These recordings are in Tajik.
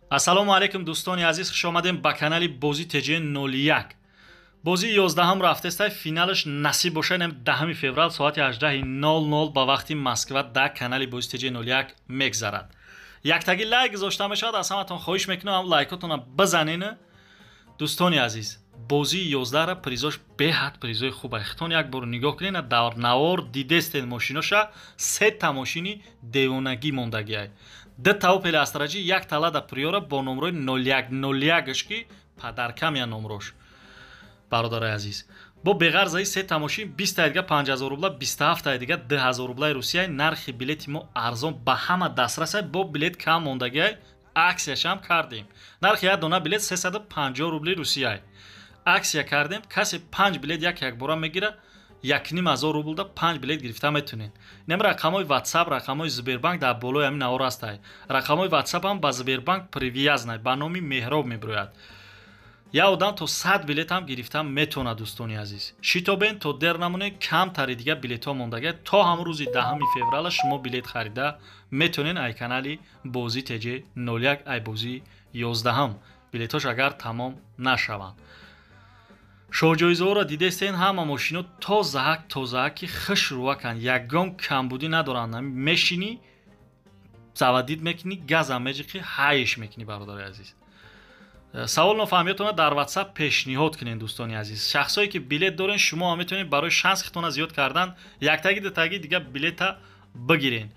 ассалому алайкум дӯстони азиз, хуш омадем ба канали бози тж 01. бози 11 рафтеста, финалаш насиб боша 10 феврал соати 18:00 ба вақти Москва дар канали бози тж 01 мегзарад. Яктаги лайк гузошта мешавад, аз ҳаматон хоҳиш мекунам лайкотона бизанин. дӯстони азиз, бози 11 ра призош беҳад призои хуб аст. хитон як бор нигоҳ кунед, дар навор дидестен мошиноша се та мошини девонагӣ мондагиай. Д Opel Astra G, як талада приора бо номрои 0101-ки падаркамия номрош. бародари азиз, бо беғарзаи се та мошин 20 тайдига 5000 рубла, 27 тайдига 2000 рубла Русия. Нархи билети мо арзон ба ҳама дастрас аст. Бо билет кам мондагиай, аксияшам кардем. Нархи як дона билет 350 рубли Русия. аксия кардем, касе 5 билет як бора мегира, 1500 рублда 5 билет гирифта метунен. Нем рақамои WhatsApp, рақамои Сбербанк дар болои ҳамин навор астай. Рақамои WhatsApp ҳам ба Сбербанк привязанай, ба номи Меҳроб мебирояд. Я одам то 100 билет ҳам гирифта метавона. дӯстони азиз, шитобен то дер намоне, камтари дига билетҳо мондагиа. То ҳам рӯзи 10 феврал шумо билет харида метавонен. ай канали бози тж 01, ай бози 11 билетҳош агар тамом нашаванд. шоҳҷоизаҳоро дидестен, ҳама мошино тозаки хушруваканд, ягон камбудӣ надоранд. мешинӣ, заводид мекунӣ, газам меҷиқӣ, ҳайш мекунӣ. бародари азиз, савол нофаҳмиятона дар WhatsApp пешниҳод кунед. дӯстони азиз, шахсое ки билет дорен, шумо ҳам метавонед барои шанс хитона зиёд кардан яктаги дутаги дига билета бигирен.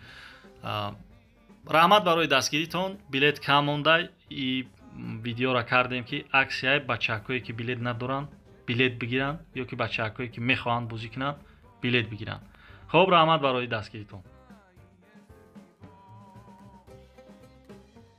раҳмат барои дастгиритон. билет кам мондай. и видеоро кардем ки аксияи бачакое ки билет надоранд билет бигиранд, ё ки бачакое ки мехоҳанд бозӣ кунанд билет бигиранд. хуб, раҳмат барои дастгиритон.